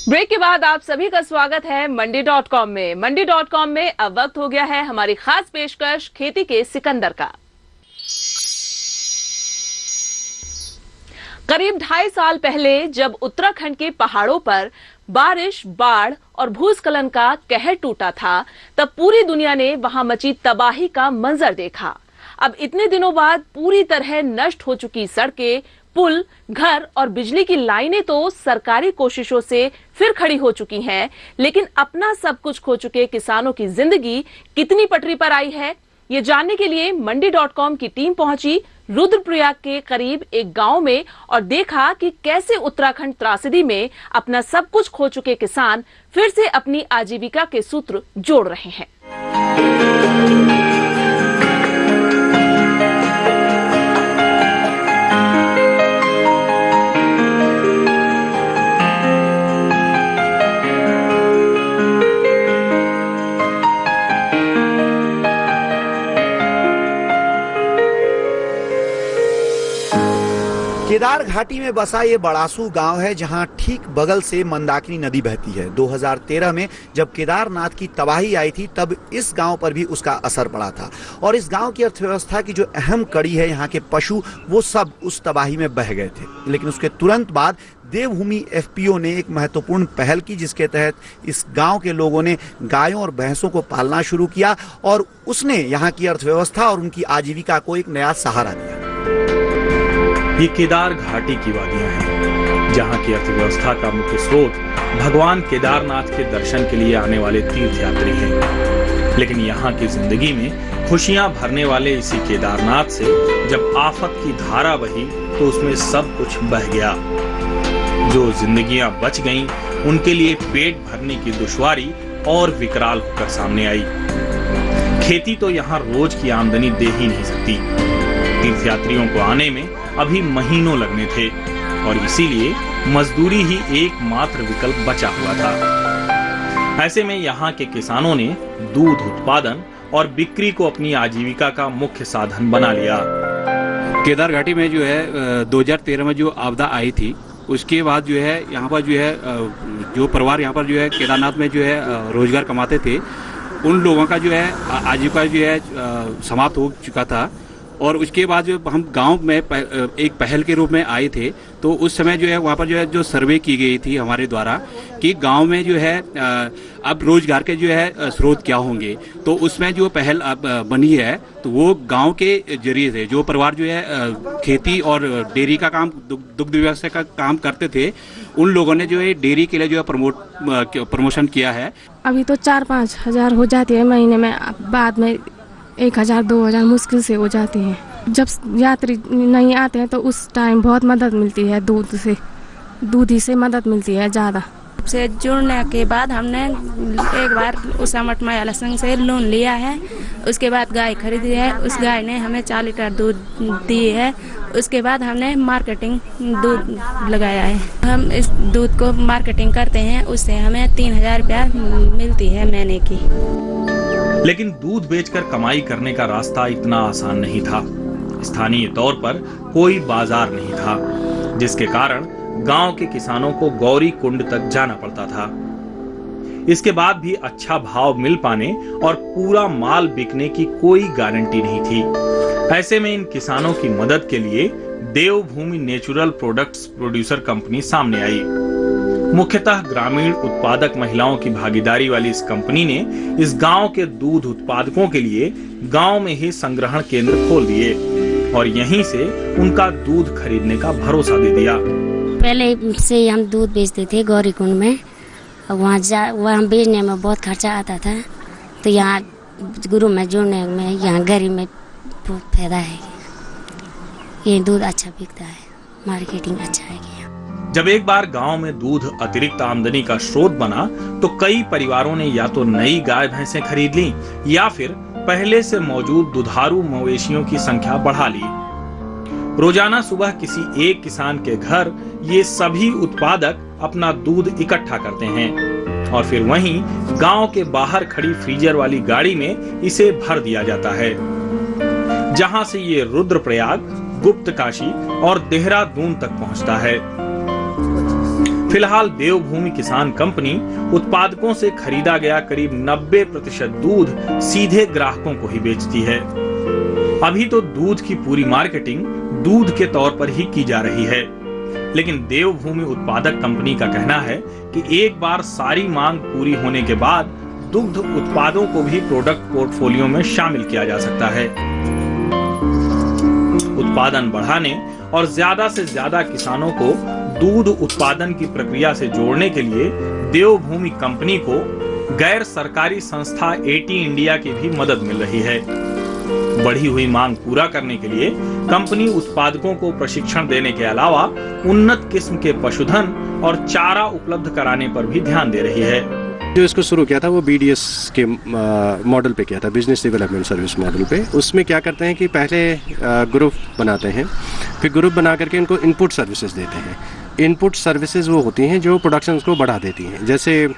Break के बाद आप सभी का स्वागत है मंडी.com में। मंडी.com में अब वक्त हो गया है हमारी खास पेशकश खेती के सिकंदर का। करीब 2.5 साल पहले जब उत्तराखंड के पहाड़ों पर बारिश, बाढ़ और भूस्खलन का कहर टूटा था, तब पूरी दुनिया ने वहां मची तबाही का मंजर देखा। अब इतने दिनों बाद पूरी तरह नष्ट हो चुकी सड़कें, पुल, घर और बिजली की लाइनें तो सरकारी कोशिशों से फिर खड़ी हो चुकी हैं, लेकिन अपना सब कुछ खो चुके किसानों की जिंदगी कितनी पटरी पर आई है, ये जानने के लिए मंडी.com की टीम पहुंची रुद्रप्रयाग के करीब एक गांव में और देखा कि कैसे उत्तराखंड त्रासदी में अपना सब कुछ खो चुके किसान फिर से अपनी आजीविका के सूत्र जोड़ रहे हैं। केदार घाटी में बसा ये बड़ासू गांव है, जहां ठीक बगल से मंदाकिनी नदी बहती है। 2013 में जब केदारनाथ की तबाही आई थी, तब इस गांव पर भी उसका असर पड़ा था और इस गांव की अर्थव्यवस्था की जो अहम कड़ी है, यहाँ के पशु, वो सब उस तबाही में बह गए थे। लेकिन उसके तुरंत बाद देवभूमि एफपीओ ने एक महत्वपूर्ण पहल की, जिसके तहत इस गांव के लोगों ने गायों और भैंसों को पालना शुरू किया और उसने यहाँ की अर्थव्यवस्था और उनकी आजीविका को एक नया सहारा दिया। ये केदार घाटी की वादियां हैं, जहां की अर्थव्यवस्था का मुख्य स्रोत भगवान केदारनाथ के दर्शन के लिए आने वाले तीर्थयात्री हैं। लेकिन यहाँ की जिंदगी में खुशियां भरने वाले इसी केदारनाथ से जब आफत की धारा बही, तो उसमें सब कुछ बह गया। जो जिंदगियां बच गईं, उनके लिए पेट भरने की दुश्वारी और विकराल होकर सामने आई। खेती तो यहाँ रोज की आमदनी दे ही नहीं सकती। तीर्थयात्रियों को आने में अभी महीनों लगने थे और इसीलिए मजदूरी ही एकमात्र विकल्प बचा हुआ था। ऐसे में यहाँ के किसानों ने दूध उत्पादन और बिक्री को अपनी आजीविका का मुख्य साधन बना लिया। केदार घाटी में जो है 2013 में जो आपदा आई थी, उसके बाद जो है यहाँ पर जो है जो परिवार यहाँ पर जो है केदारनाथ में जो है रोजगार कमाते थे, उन लोगों का जो है आजीविका जो है समाप्त हो चुका था। और उसके बाद जो हम गांव में एक पहल के रूप में आए थे, तो उस समय जो है वहाँ पर जो है जो सर्वे की गई थी हमारे द्वारा कि गांव में जो है अब रोजगार के जो है स्रोत क्या होंगे, तो उसमें जो पहल अब बनी है, तो वो गांव के जरिए से जो परिवार जो है खेती और डेयरी का काम, दुग्ध व्यवसाय का काम करते थे, उन लोगों ने जो है डेयरी के लिए जो है प्रमोशन किया है। अभी तो 4-5 हज़ार हो जाती है महीने में, बाद में 1,000-2,000 मुश्किल से हो जाती हैं। जब यात्री नहीं आते हैं तो उस टाइम बहुत मदद मिलती है, दूध ही से मदद मिलती है ज़्यादा। से जुड़ने के बाद हमने एक बार उषा मठ महिला संघ से लोन लिया है, उसके बाद गाय खरीदी है, उस गाय ने हमें 4 लीटर दूध दी है। उसके बाद हमने मार्केटिंग दूध लगाया है। हम इस दूध को मार्केटिंग करते हैं, उससे हमें 3,000 रुपया मिलती है महीने की। लेकिन दूध बेचकर कमाई करने का रास्ता इतना आसान नहीं था। स्थानीय तौर पर कोई बाजार नहीं था, जिसके कारण गांव के किसानों को गौरी कुंड तक जाना पड़ता था। इसके बाद भी अच्छा भाव मिल पाने और पूरा माल बिकने की कोई गारंटी नहीं थी। ऐसे में इन किसानों की मदद के लिए देवभूमि नेचुरल प्रोडक्ट्स प्रोड्यूसर कंपनी सामने आई। मुख्यतः ग्रामीण उत्पादक महिलाओं की भागीदारी वाली इस कंपनी ने इस गांव के दूध उत्पादकों के लिए गांव में ही संग्रहण केंद्र खोल दिए और यहीं से उनका दूध खरीदने का भरोसा दे दिया। पहले से हम दूध बेचते थे गौरी कुंड में, वहाँ बेचने में बहुत खर्चा आता था, तो यहाँ गुरु में जुड़ने में यहाँ गरीब में बहुत फायदा है। ये दूध अच्छा बिकता है, मार्केटिंग अच्छा है। जब एक बार गांव में दूध अतिरिक्त आमदनी का स्रोत बना, तो कई परिवारों ने या तो नई गाय भैंसें खरीद ली या फिर पहले से मौजूद दुधारू मवेशियों की संख्या बढ़ा ली। रोजाना सुबह किसी एक किसान के घर ये सभी उत्पादक अपना दूध इकट्ठा करते हैं और फिर वहीं गांव के बाहर खड़ी फ्रीजर वाली गाड़ी में इसे भर दिया जाता है, जहां से ये रुद्रप्रयाग, गुप्तकाशी और देहरादून तक पहुंचता है। फिलहाल देवभूमि किसान कंपनी उत्पादकों से खरीदा गया करीब 90% दूध सीधे ग्राहकों को ही बेचती है। अभी तो दूध की पूरी मार्केटिंग दूध के तौर पर ही की जा रही है, लेकिन देवभूमि उत्पादक कंपनी का कहना है कि एक बार सारी मांग पूरी होने के बाद दुग्ध उत्पादों को भी प्रोडक्ट पोर्टफोलियो में शामिल किया जा सकता है। उत्पादन बढ़ाने और ज्यादा से ज्यादा किसानों को दूध उत्पादन की प्रक्रिया से जोड़ने के लिए देवभूमि कंपनी को गैर सरकारी संस्था एटी इंडिया की भी मदद मिल रही है। बढ़ी हुई मांग पूरा करने के लिए कंपनी उत्पादकों को प्रशिक्षण देने के अलावा उन्नत किस्म के पशुधन और चारा उपलब्ध कराने पर भी ध्यान दे रही है। जो इसको शुरू किया था वो BDS के मॉडल पे किया था, बिजनेस डेवलपमेंट सर्विस मॉडल पे। उसमें क्या करते हैं कि पहले ग्रुप बनाते हैं, फिर ग्रुप बना करके इनको इनपुट सर्विसेज देते हैं। इनपुट सर्विसेज वो होती हैं जो प्रोडक्शन को बढ़ा देती हैं। जैसे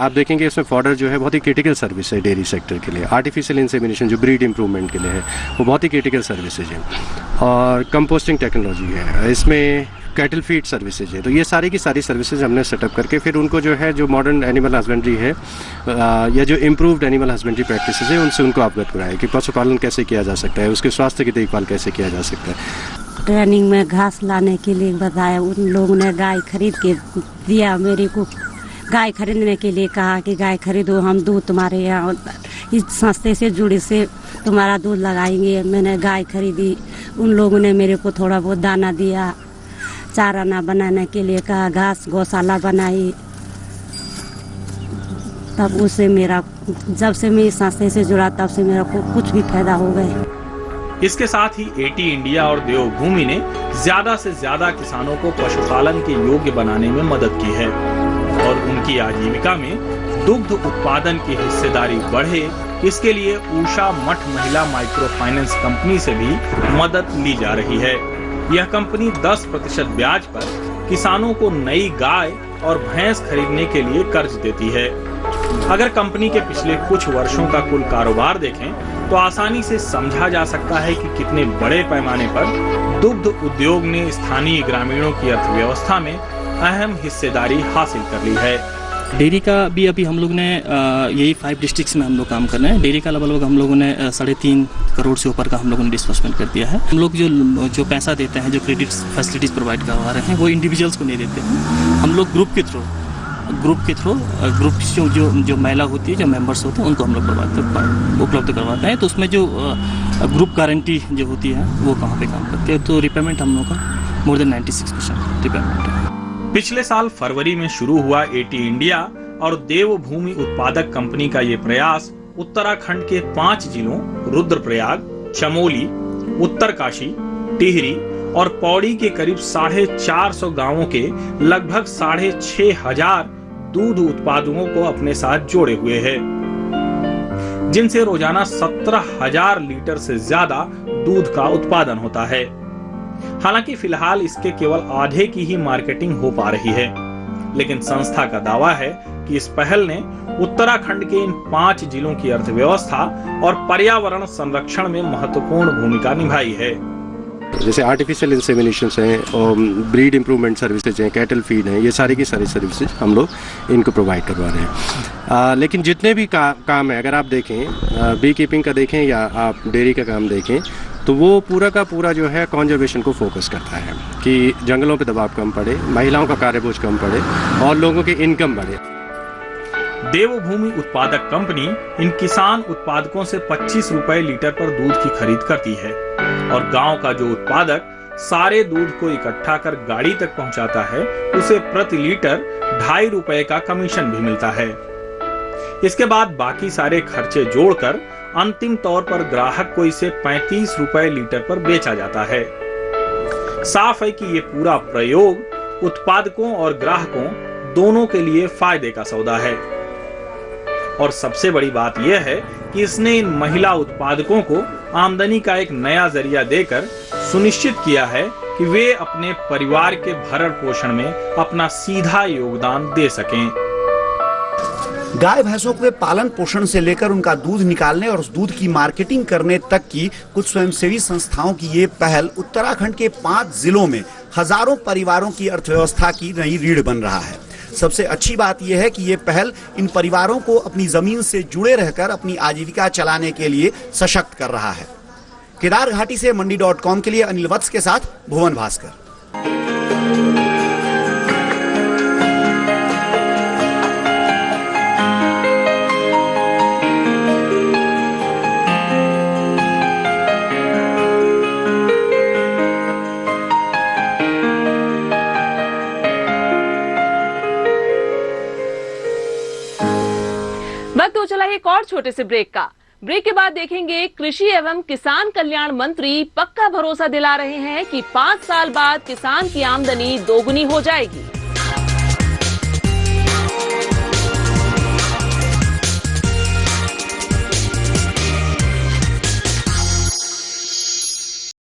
आप देखेंगे इसमें फॉडर जो है बहुत ही क्रिटिकल सर्विस है डेयरी सेक्टर के लिए। आर्टिफिशियल इंसेमिनेशन जो ब्रीड इंप्रूवमेंट के लिए है वो बहुत ही क्रिटिकल सर्विसेज है। और कंपोस्टिंग टेक्नोलॉजी है, इसमें कैटल फीड सर्विसेज है। तो ये सारी की सारी सर्विसेज हमने सेटअप करके फिर उनको जो है जो मॉडर्न एनिमल हस्बेंड्री है या जो इम्प्रूव्ड एनिमल हस्बेंड्री प्रैक्टिसेस है उनसे उनको अवगत कराए कि पशुपालन कैसे किया जा सकता है, उसके स्वास्थ्य की देखभाल कैसे किया जा सकता है। ट्रेनिंग में घास लाने के लिए बताया, उन लोगों ने गाय खरीद के दिया मेरे को। गाय खरीदने के लिए कहा कि गाय खरीदो, हम दूध तुम्हारे यहाँ इस संस्थे से जुड़े से तुम्हारा दूध लगाएंगे। मैंने गाय खरीदी, उन लोगों ने मेरे को थोड़ा बहुत दाना दिया, चारा ना बनाने के लिए कहा, घास गौशाला बनाई। तब उससे मेरा, जब से मैं इस संस्थे से जुड़ा तब से मेरा को कुछ भी फायदा हो गया। इसके साथ ही एटी इंडिया और देवभूमि ने ज्यादा से ज्यादा किसानों को पशुपालन के योग्य बनाने में मदद की है और उनकी आजीविका में दुग्ध उत्पादन की हिस्सेदारी बढ़े, इसके लिए ऊषा मठ महिला माइक्रो फाइनेंस कंपनी से भी मदद ली जा रही है। यह कंपनी 10% ब्याज पर किसानों को नई गाय और भैंस खरीदने के लिए कर्ज देती है। अगर कंपनी के पिछले कुछ वर्षों का कुल कारोबार देखें तो आसानी से समझा जा सकता है कि कितने बड़े पैमाने पर दुग्ध उद्योग ने स्थानीय ग्रामीणों की अर्थव्यवस्था में अहम हिस्सेदारी हासिल कर ली है। डेयरी का भी अभी हम लोग ने यही 5 डिस्ट्रिक्ट्स में हम लोग काम कर रहे हैं। डेयरी का लगभग हम लोगों ने 3.5 करोड़ से ऊपर का हम लोगों ने डिस्बर्समेंट कर दिया है। हम लोग जो पैसा देते हैं, जो क्रेडिट फैसिलिटीज़ प्रोवाइड करवा रहे हैं, वो इंडिविजुअल्स को नहीं देते हैं। हम लोग ग्रुप के थ्रू जो महिला होती है, जो मेंबर्स होते हैं, उनको हम लोग उपलब्ध करवाते हैं। तो उसमें जो ग्रुप गारंटी जो होती है वो कहाँ पे काम करती है, तो रिपेमेंट हम लोग का मोर देन 96% रिपेमेंट है। पिछले साल फरवरी में शुरू हुआ एटी इंडिया और देवभूमि उत्पादक कंपनी का ये प्रयास उत्तराखंड के 5 जिलों रुद्रप्रयाग, चमोली, उत्तरकाशी, टिहरी और पौड़ी के करीब 450 गांवों के लगभग 6,500 दूध उत्पादकों को अपने साथ जोड़े हुए है, जिनसे रोजाना 17,000 लीटर से ज्यादा दूध का उत्पादन होता है। हालांकि फिलहाल इसके केवल आधे की ही मार्केटिंग हो पा रही है, लेकिन संस्था का दावा है कि इस पहल ने उत्तराखंड के इन 5 जिलों की अर्थव्यवस्था और पर्यावरण संरक्षण में महत्वपूर्ण भूमिका निभाई है। जैसे आर्टिफिशियल इंसेमिनेशन हैं और ब्रीड इंप्रूवमेंट सर्विसेज हैं, कैटल फीड हैं, ये सारी की सारी सर्विसेज हम लोग इनको प्रोवाइड करवा रहे हैं। लेकिन जितने भी काम है, अगर आप देखें बी कीपिंग का देखें या आप डेयरी का काम देखें, तो वो पूरा का पूरा जो है कंजर्वेशन को फोकस करता है कि जंगलों पे दबाव कम पड़े, महिलाओं का कार्यबोझ कम पड़े और लोगों की इनकम बढ़े। देवभूमि उत्पादक कंपनी इन किसान उत्पादकों से 25 रुपए लीटर पर दूध की खरीद करती है और गांव का जो उत्पादक सारे दूध को इकट्ठा कर गाड़ी तक पहुंचाता है, उसे प्रति लीटर 2.5 रुपए का कमीशन भी मिलता है। इसके बाद बाकी सारे खर्चे जोड़कर अंतिम तौर पर ग्राहक को इसे 35 रुपए लीटर पर बेचा जाता है। साफ है कि ये पूरा प्रयोग उत्पादकों और ग्राहकों दोनों के लिए फायदे का सौदा है और सबसे बड़ी बात यह है कि इसने इन महिला उत्पादकों को आमदनी का एक नया जरिया देकर सुनिश्चित किया है कि वे अपने परिवार के भरण पोषण में अपना सीधा योगदान दे सकें। गाय भैंसों के पालन पोषण से लेकर उनका दूध निकालने और उस दूध की मार्केटिंग करने तक की कुछ स्वयंसेवी संस्थाओं की ये पहल उत्तराखंड के 5 जिलों में हजारों परिवारों की अर्थव्यवस्था की नई रीढ़ बन रहा है। सबसे अच्छी बात यह है कि ये पहल इन परिवारों को अपनी जमीन से जुड़े रहकर अपनी आजीविका चलाने के लिए सशक्त कर रहा है। केदार घाटी से मंडी.com के लिए अनिल वत्स के साथ भुवन भास्कर। वक्त हो चला एक और छोटे से ब्रेक का। ब्रेक के बाद देखेंगे कृषि एवं किसान कल्याण मंत्री पक्का भरोसा दिला रहे हैं कि 5 साल बाद किसान की आमदनी दोगुनी हो जाएगी।